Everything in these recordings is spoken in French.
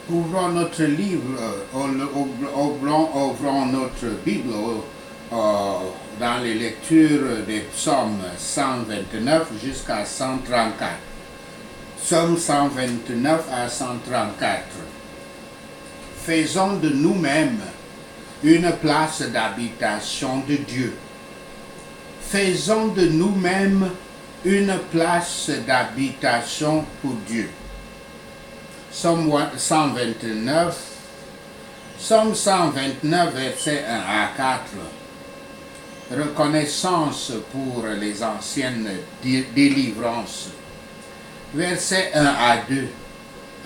Ouvrons notre livre, ouvrons notre Bible dans les lectures des psaumes 129 jusqu'à 134. Psaume 129 à 134. Faisons de nous-mêmes une place d'habitation de Dieu. Faisons de nous-mêmes une place d'habitation pour Dieu. Psaume 129, Psaume 129, versets 1 à 4. Reconnaissance pour les anciennes délivrances. Versets 1 à 2.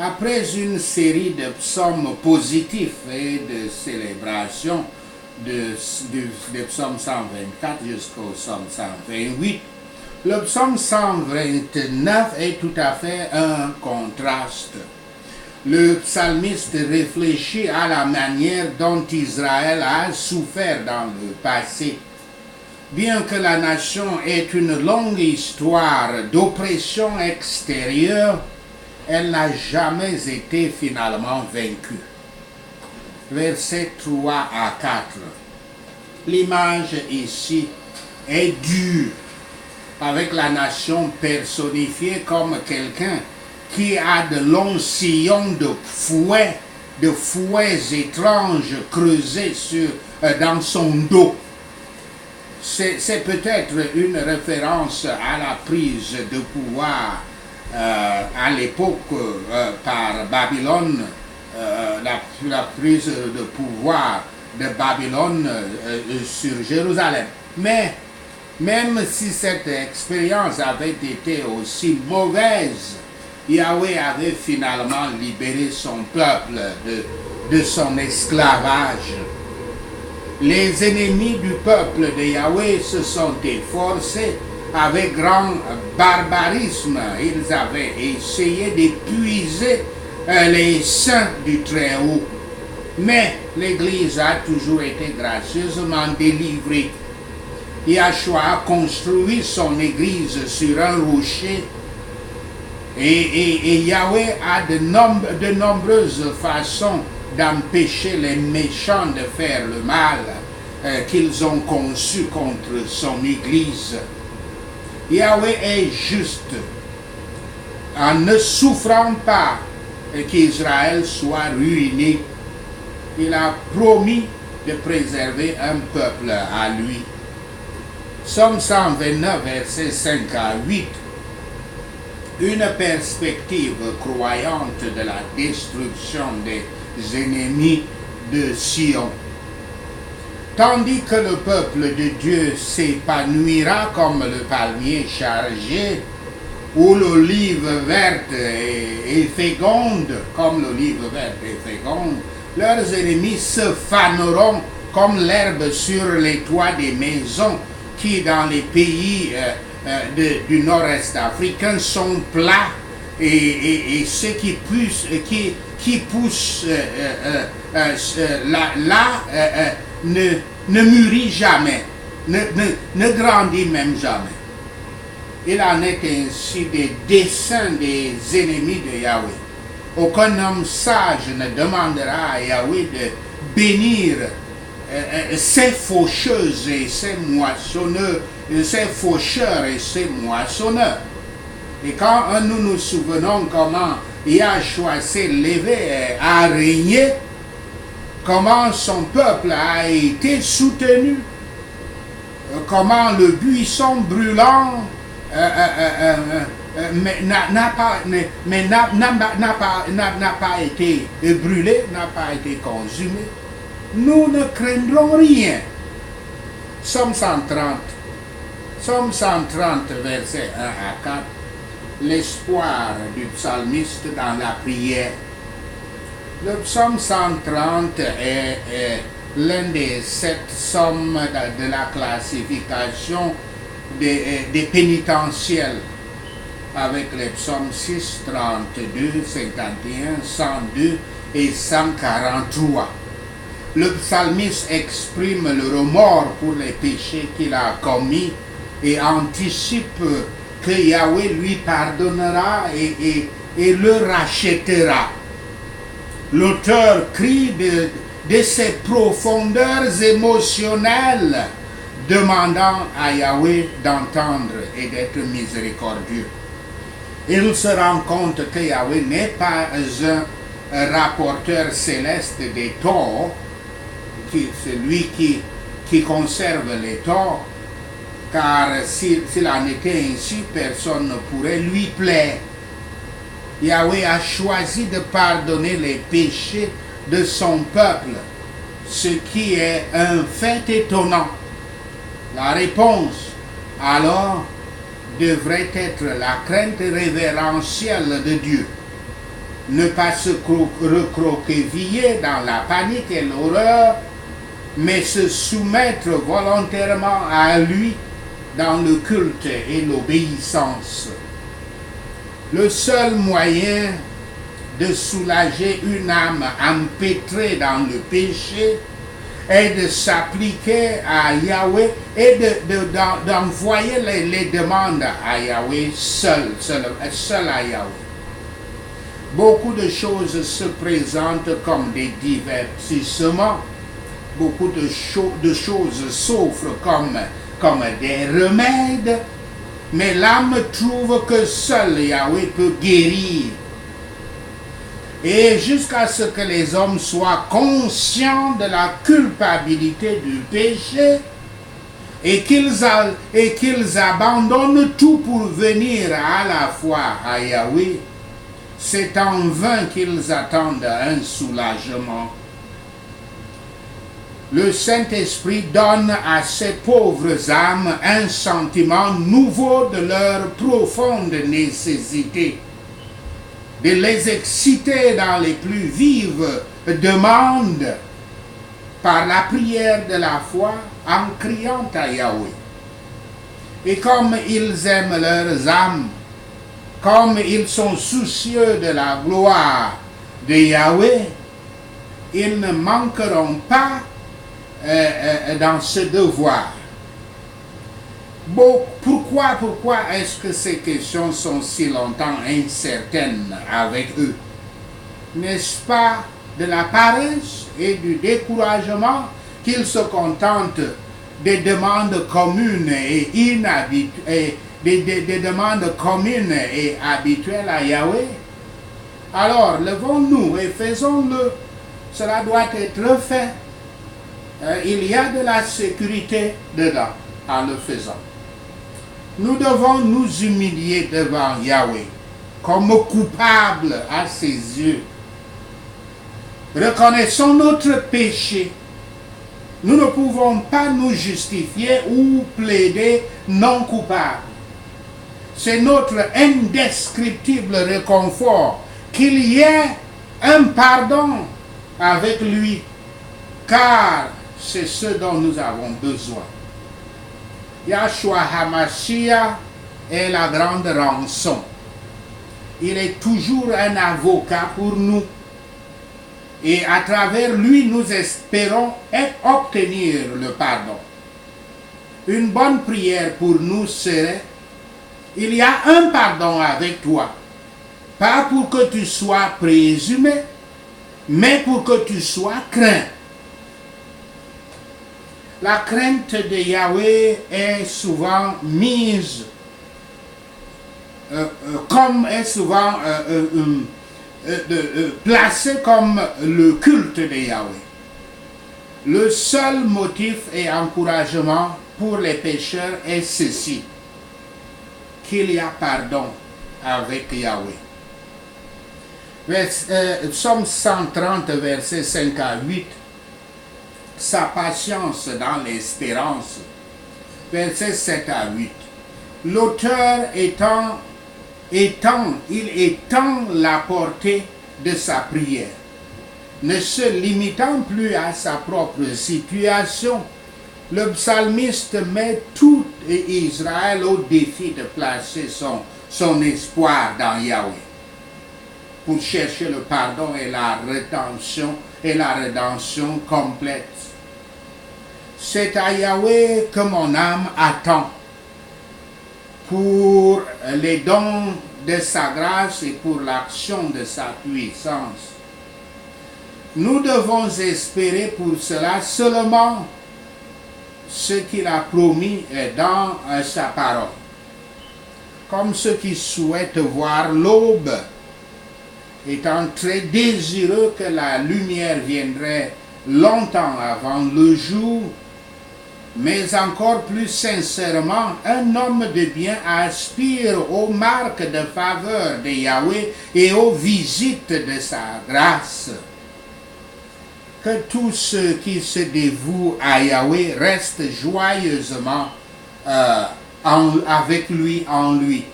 Après une série de psaumes positifs et de célébrations de psaume 124 jusqu'au psaume 128, le psaume 129 est tout à fait un contraste. Le psalmiste réfléchit à la manière dont Israël a souffert dans le passé. Bien que la nation ait une longue histoire d'oppression extérieure, elle n'a jamais été finalement vaincue. Versets 3 à 4. L'image ici est dure, avec la nation personnifiée comme quelqu'un qui a de longs sillons de fouets étranges creusés dans son dos. C'est peut-être une référence à la prise de pouvoir à l'époque par Babylone, la prise de pouvoir de Babylone sur Jérusalem. Mais même si cette expérience avait été aussi mauvaise, Yahweh avait finalement libéré son peuple de son esclavage. Les ennemis du peuple de Yahweh se sont efforcés avec grand barbarisme. Ils avaient essayé d'épuiser les saints du Très-Haut. Mais l'Église a toujours été gracieusement délivrée. Yahshua a construit son Église sur un rocher. Et Yahweh a de nombreuses façons d'empêcher les méchants de faire le mal qu'ils ont conçu contre son Église. Yahweh est juste en ne souffrant pas qu'Israël soit ruiné. Il a promis de préserver un peuple à lui. Psaume 129, versets 5 à 8. Une perspective croyante de la destruction des ennemis de Sion. Tandis que le peuple de Dieu s'épanouira comme le palmier chargé, ou l'olive verte et féconde, comme l'olive verte et féconde, leurs ennemis se faneront comme l'herbe sur les toits des maisons qui, dans les pays du nord-est africain, sont plats et ceux qui poussent là ne mûrit jamais, ne grandit même jamais. Il en est ainsi des desseins des ennemis de Yahweh. Aucun homme sage ne demandera à Yahweh de bénir ses faucheuses et ses moissonneurs, ses faucheurs et ses moissonneurs. Et quand nous nous souvenons comment Yahshua s'est levé à régner, comment son peuple a été soutenu, comment le buisson brûlant n'a pas été brûlé, n'a pas été consumé, nous ne craindrons rien. Psaume 130, versets 1 à 4, l'espoir du psalmiste dans la prière. Le psaume 130 est l'un des 7 psaumes de la classification des pénitentiels, avec les psaumes 6, 32, 51, 102 et 143. Le psalmiste exprime le remords pour les péchés qu'il a commis et anticipe que Yahweh lui pardonnera et le rachètera. L'auteur crie de ses profondeurs émotionnelles, demandant à Yahweh d'entendre et d'être miséricordieux. Il se rend compte que Yahweh n'est pas un rapporteur céleste des torts, c'est lui qui conserve les torts, car s'il en était ainsi, personne ne pourrait lui plaire. Yahweh a choisi de pardonner les péchés de son peuple, ce qui est un fait étonnant. La réponse, alors, devrait être la crainte révérentielle de Dieu. Ne pas se recroqueviller dans la panique et l'horreur, mais se soumettre volontairement à lui dans le culte et l'obéissance. Le seul moyen de soulager une âme empêtrée dans le péché est de s'appliquer à Yahweh et d'envoyer les demandes à Yahweh seul à Yahweh. Beaucoup de choses se présentent comme des divertissements, beaucoup de choses s'offrent comme des remèdes, mais l'âme trouve que seul Yahweh peut guérir. Et jusqu'à ce que les hommes soient conscients de la culpabilité du péché et qu'ils abandonnent tout pour venir à la foi à Yahweh, c'est en vain qu'ils attendent un soulagement. Le Saint-Esprit donne à ces pauvres âmes un sentiment nouveau de leur profonde nécessité, de les exciter dans les plus vives demandes par la prière de la foi en criant à Yahweh. Et comme ils aiment leurs âmes, comme ils sont soucieux de la gloire de Yahweh, ils ne manqueront pas dans ce devoir. Bon, pourquoi est-ce que ces questions sont si longtemps incertaines avec eux? N'est-ce pas de la paresse et du découragement qu'ils se contentent des demandes communes et des demandes communes et habituelles à Yahweh? Alors, levons-nous et faisons-le. Cela doit être fait. Il y a de la sécurité dedans en le faisant. Nous devons nous humilier devant Yahweh comme coupables à ses yeux. Reconnaissons notre péché. Nous ne pouvons pas nous justifier ou plaider non coupables. C'est notre indescriptible réconfort qu'il y ait un pardon avec lui, car c'est ce dont nous avons besoin. Yahshua HaMashiach est la grande rançon. Il est toujours un avocat pour nous. Et à travers lui, nous espérons obtenir le pardon. Une bonne prière pour nous serait: il y a un pardon avec toi. Pas pour que tu sois présumé, mais pour que tu sois craint. La crainte de Yahweh est souvent placée comme le culte de Yahweh. Le seul motif et encouragement pour les pécheurs est ceci: qu'il y a pardon avec Yahweh. Psaume 130, versets 5 à 8. Sa patience dans l'espérance, versets 7 à 8. L'auteur il étend la portée de sa prière, ne se limitant plus à sa propre situation. Le psalmiste met tout Israël au défi de placer son espoir dans Yahweh pour chercher le pardon et la rédemption complète. C'est à Yahweh que mon âme attend pour les dons de sa grâce et pour l'action de sa puissance. Nous devons espérer pour cela seulement ce qu'il a promis dans sa parole. Comme ceux qui souhaitent voir l'aube, étant très désireux que la lumière viendrait longtemps avant le jour, mais encore plus sincèrement, un homme de bien aspire aux marques de faveur de Yahweh et aux visites de sa grâce. Que tous ceux qui se dévouent à Yahweh restent joyeusement avec lui en lui.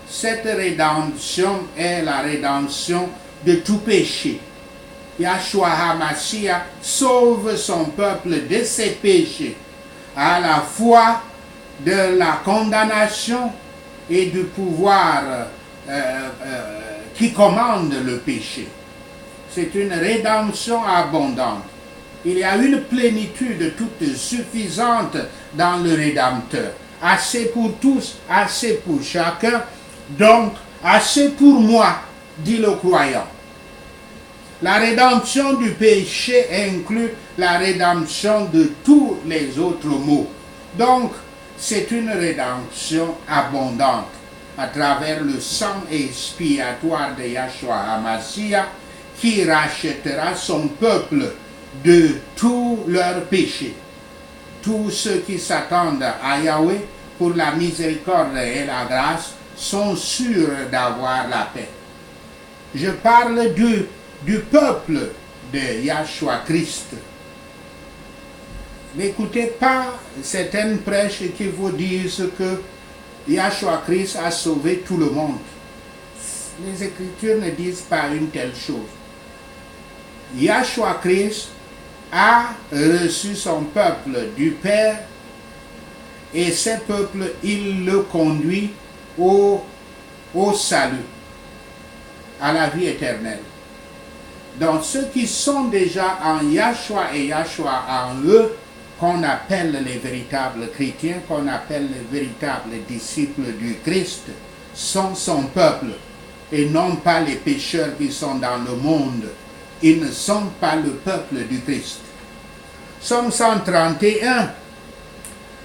Cette rédemption est la rédemption de tout péché. Yahshua HaMashiach sauve son peuple de ses péchés, à la fois de la condamnation et du pouvoir qui commande le péché. C'est une rédemption abondante. Il y a une plénitude toute suffisante dans le Rédempteur. Assez pour tous, assez pour chacun, donc assez pour moi, dit le croyant. La rédemption du péché inclut la rédemption de tous les autres maux. Donc, c'est une rédemption abondante à travers le sang expiatoire de Yahshua HaMashiach qui rachètera son peuple de tous leurs péchés. Tous ceux qui s'attendent à Yahweh pour la miséricorde et la grâce sont sûrs d'avoir la paix. Je parle du peuple de Yahshua Christ. N'écoutez pas certaines prêches qui vous disent que Yahshua Christ a sauvé tout le monde. Les Écritures ne disent pas une telle chose. Yahshua Christ a reçu son peuple du Père et ce peuple, il le conduit au salut, à la vie éternelle. Donc ceux qui sont déjà en Yahshua et Yahshua en eux, qu'on appelle les véritables chrétiens, qu'on appelle les véritables disciples du Christ, sont son peuple et non pas les pécheurs qui sont dans le monde. Ils ne sont pas le peuple du Christ. Psaume 131.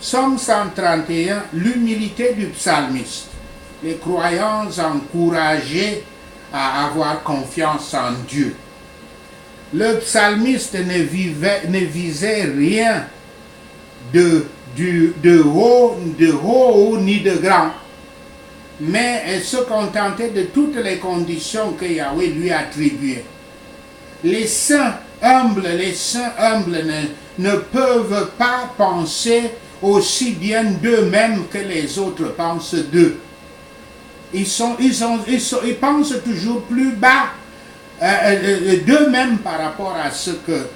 Psaume 131, l'humilité du psalmiste. Les croyants encouragés à avoir confiance en Dieu. Le psalmiste ne visait rien de haut ni de grand, mais se contentait de toutes les conditions que Yahweh lui attribuait. Les saints humbles ne peuvent pas penser aussi bien d'eux-mêmes que les autres pensent d'eux. Ils pensent toujours plus bas d'eux-mêmes par rapport à ce que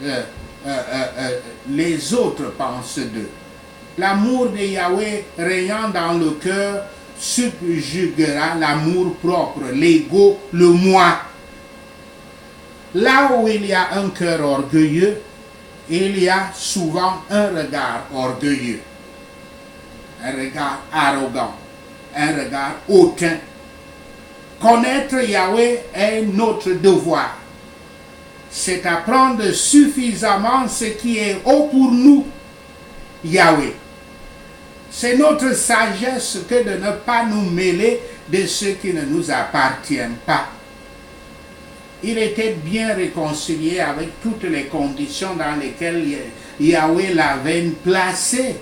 les autres pensent d'eux. L'amour de Yahweh régnant dans le cœur subjuguera l'amour propre, l'ego, le moi. Là où il y a un cœur orgueilleux, il y a souvent un regard orgueilleux, un regard arrogant, un regard hautain. Connaître Yahweh est notre devoir. C'est apprendre suffisamment ce qui est haut pour nous, Yahweh. C'est notre sagesse que de ne pas nous mêler de ce qui ne nous appartient pas. Il était bien réconcilié avec toutes les conditions dans lesquelles Yahweh l'avait placé.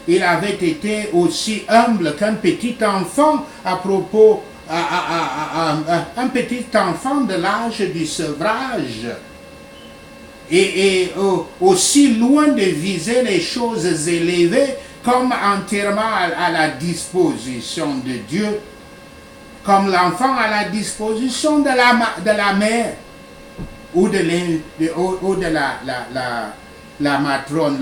Il avait été aussi humble qu'un petit enfant à propos, un petit enfant de l'âge du sevrage. Et aussi loin de viser les choses élevées comme entièrement à la disposition de Dieu, comme l'enfant à la disposition de la mère ou de la matrone,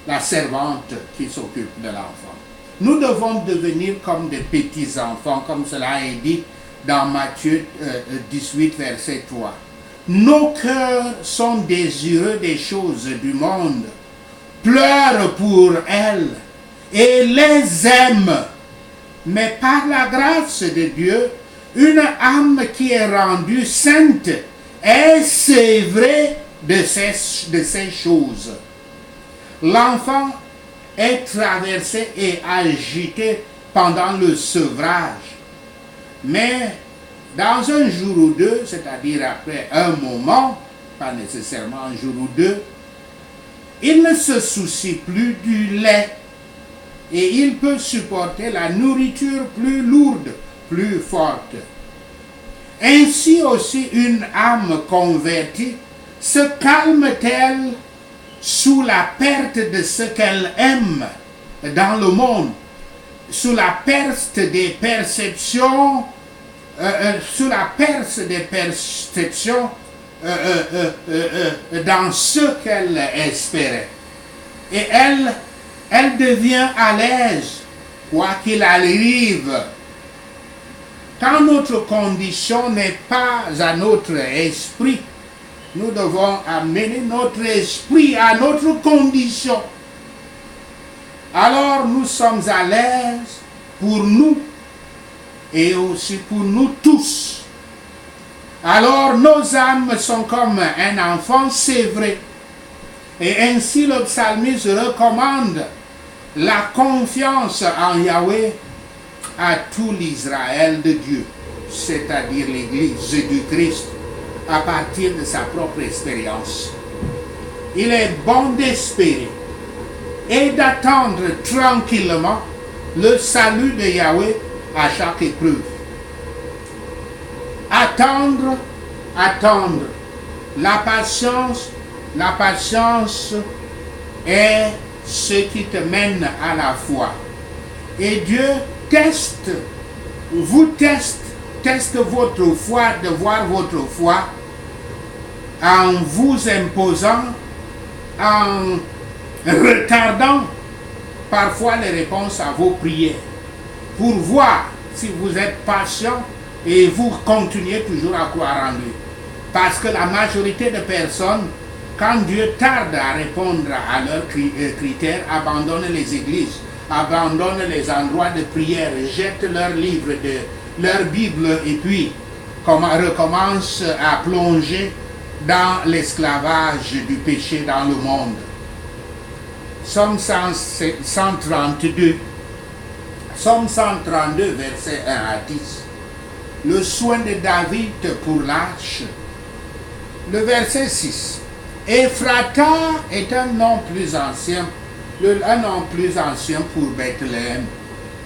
la servante qui s'occupe de l'enfant. Nous devons devenir comme des petits-enfants, comme cela est dit dans Matthieu 18, verset 3. Nos cœurs sont désireux des choses du monde, pleurent pour elles et les aiment. mais par la grâce de Dieu, une âme qui est rendue sainte est sévrée de ces choses. L'enfant est traversé et agité pendant le sevrage. Mais dans un jour ou deux, c'est-à-dire après un moment, pas nécessairement un jour ou deux, il ne se soucie plus du lait et il peut supporter la nourriture plus lourde, plus forte. Ainsi aussi une âme convertie se calme-t-elle sous la perte de ce qu'elle aime dans le monde, sous la perte des perceptions, dans ce qu'elle espérait. Et elle devient à l'aise, quoi qu'il arrive. Quand notre condition n'est pas à notre esprit, nous devons amener notre esprit à notre condition. Alors nous sommes à l'aise pour nous et aussi pour nous tous. Alors nos âmes sont comme un enfant sévré. Et ainsi le psalmiste recommande la confiance en Yahweh à tout l'Israël de Dieu, c'est-à-dire l'Église du Christ, à partir de sa propre expérience. Il est bon d'espérer et d'attendre tranquillement le salut de Yahweh à chaque épreuve. Attendre. La patience est ce qui te mène à la foi. Et Dieu teste votre foi, de voir votre foi en vous imposant, en retardant parfois les réponses à vos prières, pour voir si vous êtes patient et vous continuez toujours à croire en lui. Parce que la majorité de personnes, quand Dieu tarde à répondre à leurs critères, abandonnent les églises, abandonnent les endroits de prière, jettent leurs livres, leur Bible et puis recommencent à plonger dans l'esclavage du péché dans le monde. Psaume 132, verset 1 à 10. Le soin de David pour l'arche. Le verset 6. Ephrata est un nom plus ancien pour Bethléem,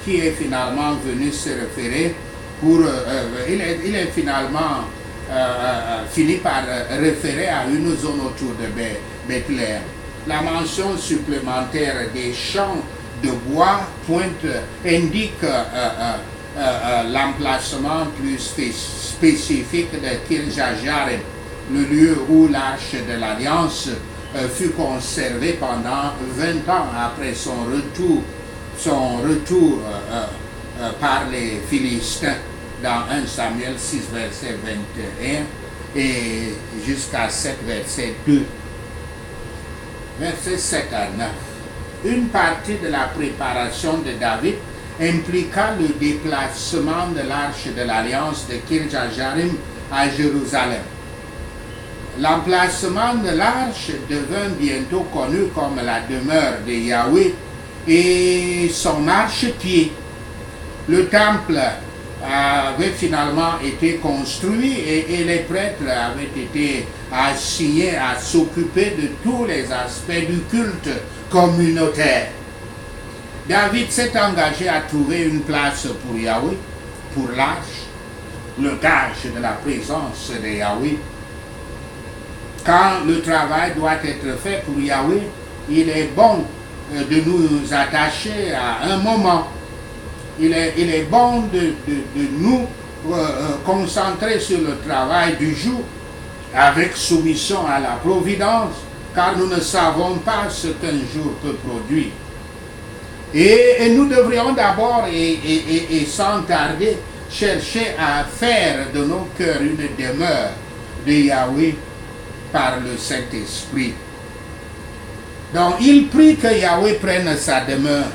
qui est finalement venu se référer il est finalement fini par référer à une zone autour de Bethléem. La mention supplémentaire des champs de bois indique l'emplacement plus spécifique de Kirjajarim, le lieu où l'arche de l'Alliance fut conservée pendant 20 ans après son retour par les Philistins dans 1 Samuel 6, verset 21 et jusqu'à 7, verset 2. Verset 7 à 9. Une partie de la préparation de David impliqua le déplacement de l'arche de l'Alliance de Kirjajarim à Jérusalem. L'emplacement de l'arche devint bientôt connu comme la demeure de Yahweh et son marchepied. Le temple avait finalement été construit et les prêtres avaient été assignés à s'occuper de tous les aspects du culte communautaire. David s'est engagé à trouver une place pour Yahweh, pour l'arche, le gage de la présence de Yahweh. Quand le travail doit être fait pour Yahweh, il est bon de nous attacher à un moment. Il est bon de nous concentrer sur le travail du jour avec soumission à la providence, car nous ne savons pas ce qu'un jour peut produire. Et nous devrions d'abord et sans tarder chercher à faire de nos cœurs une demeure de Yahweh par le Saint-Esprit. Donc il prie que Yahweh prenne sa demeure.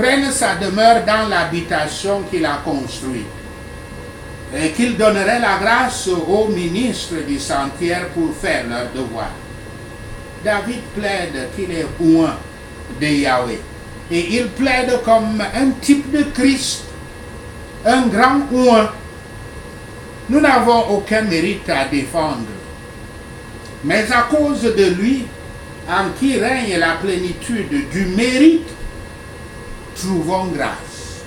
prenne sa demeure dans l'habitation qu'il a construite, et qu'il donnerait la grâce aux ministres du sanctuaire pour faire leur devoir. David plaide qu'il est oint de Yahweh, et il plaide comme un type de Christ, un grand oint. Nous n'avons aucun mérite à défendre, mais à cause de lui, en qui règne la plénitude du mérite, trouvons grâce.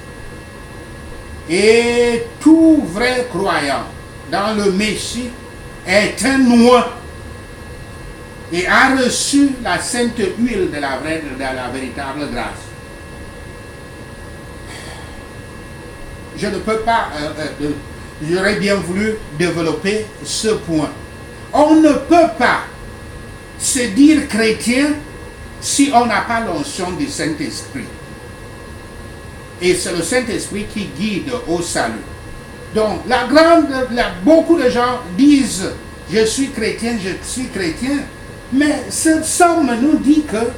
Et tout vrai croyant dans le Messie est un oint et a reçu la sainte huile de la véritable grâce. Je ne peux pas, j'aurais bien voulu développer ce point. On ne peut pas se dire chrétien si on n'a pas l'onction du Saint-Esprit. Et c'est le Saint-Esprit qui guide au salut. Donc, beaucoup de gens disent, je suis chrétien, mais ce somme nous dit que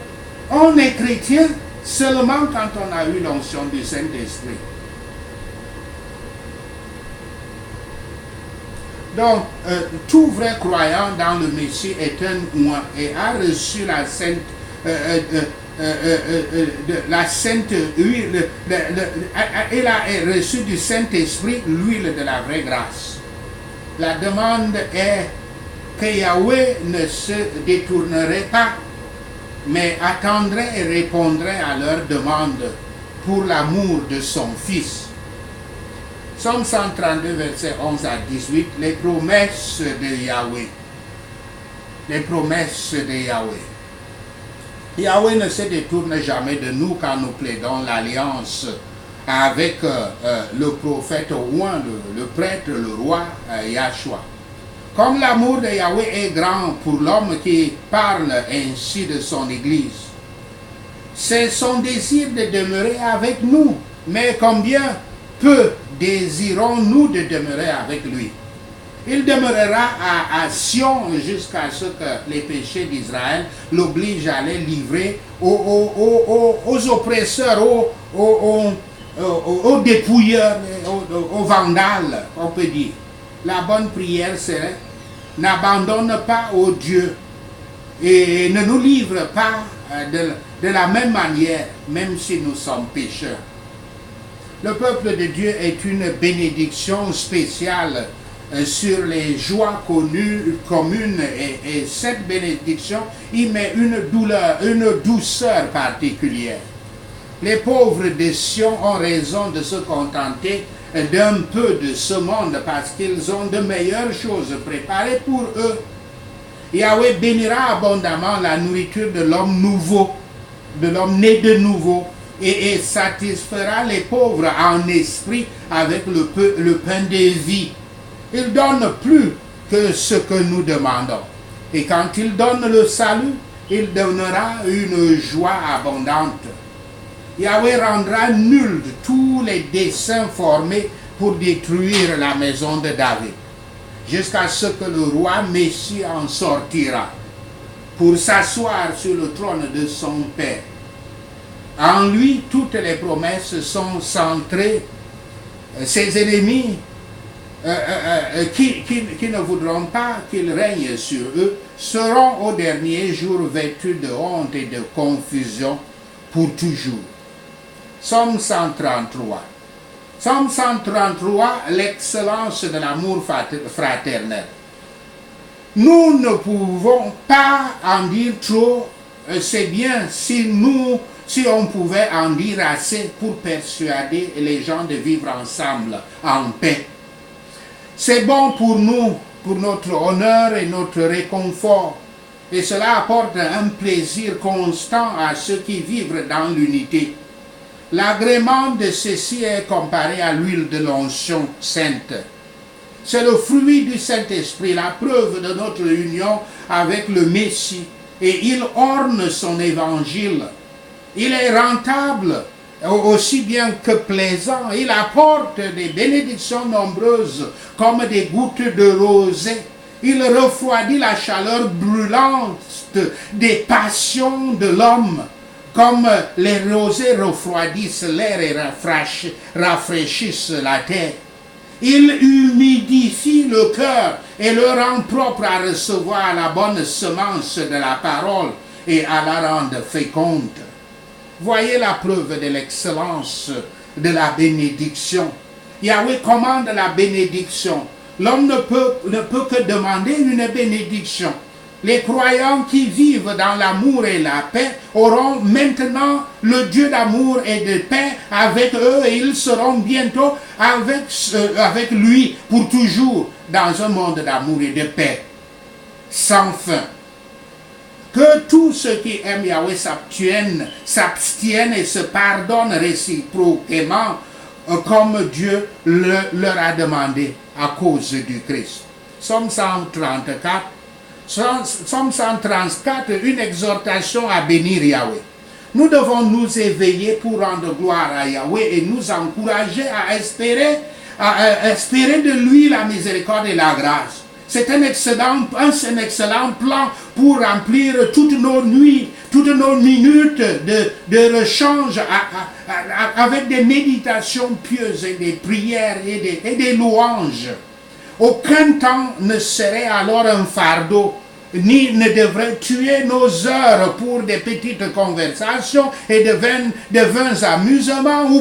on est chrétien seulement quand on a eu l'onction du Saint-Esprit. Donc, tout vrai croyant dans le Messie est un oint et a reçu la sainte huile, il a reçu du Saint-Esprit l'huile de la vraie grâce. La demande est que Yahweh ne se détournerait pas, mais attendrait et répondrait à leur demande pour l'amour de son Fils. Psaume 132, versets 11 à 18, les promesses de Yahweh. Les promesses de Yahweh. Yahweh ne se détourne jamais de nous quand nous plaidons l'alliance avec le prophète oint, le prêtre, le roi Yahshua. Comme l'amour de Yahweh est grand pour l'homme qui parle ainsi de son Église, c'est son désir de demeurer avec nous. Mais combien peu désirons-nous de demeurer avec lui? Il demeurera à Sion jusqu'à ce que les péchés d'Israël l'obligent à les livrer aux oppresseurs, aux dépouilleurs, aux vandales, on peut dire. La bonne prière serait: n'abandonne pas, ô Dieu, et ne nous livre pas de la même manière, même si nous sommes pécheurs. Le peuple de Dieu est une bénédiction spéciale sur les joies communes, et cette bénédiction y met une douceur particulière. Les pauvres de Sion ont raison de se contenter d'un peu de ce monde parce qu'ils ont de meilleures choses préparées pour eux. Yahweh bénira abondamment la nourriture de l'homme nouveau, de l'homme né de nouveau, et satisfera les pauvres en esprit avec le pain de vie. Il donne plus que ce que nous demandons. Et quand il donne le salut, il donnera une joie abondante. Yahweh rendra nuls tous les desseins formés pour détruire la maison de David, jusqu'à ce que le roi Messie en sortira, pour s'asseoir sur le trône de son Père. En lui, toutes les promesses sont centrées. Ses ennemis qui ne voudront pas qu'il règne sur eux seront au dernier jour vêtus de honte et de confusion pour toujours. Psaume 133. Psaume 133, l'excellence de l'amour fraternel. Nous ne pouvons pas en dire trop. C'est bien si on pouvait en dire assez pour persuader les gens de vivre ensemble en paix. C'est bon pour nous, pour notre honneur et notre réconfort. Et cela apporte un plaisir constant à ceux qui vivent dans l'unité. L'agrément de ceci est comparé à l'huile de l'onction sainte. C'est le fruit du Saint-Esprit, la preuve de notre union avec le Messie. Et il orne son évangile. Il est rentable, aussi bien que plaisant. Il apporte des bénédictions nombreuses comme des gouttes de rosée. Il refroidit la chaleur brûlante des passions de l'homme comme les rosées refroidissent l'air et rafraîchissent la terre. Il humidifie le cœur et le rend propre à recevoir la bonne semence de la parole et à la rendre féconde. Voyez la preuve de l'excellence de la bénédiction. Yahweh commande la bénédiction. L'homme ne peut que demander une bénédiction. Les croyants qui vivent dans l'amour et la paix auront maintenant le Dieu d'amour et de paix avec eux et ils seront bientôt avec lui pour toujours dans un monde d'amour et de paix sans fin. Que tous ceux qui aiment Yahweh s'abstiennent et se pardonnent réciproquement comme Dieu leur a demandé à cause du Christ. Somme 134. Somme 134, une exhortation à bénir Yahweh. Nous devons nous éveiller pour rendre gloire à Yahweh et nous encourager à espérer de lui la miséricorde et la grâce. C'est un excellent plan pour remplir toutes nos nuits, toutes nos minutes de rechange avec des méditations pieuses et des prières et des louanges. Aucun temps ne serait alors un fardeau, ni ne devrait tuer nos heures pour des petites conversations et de vains amusements ou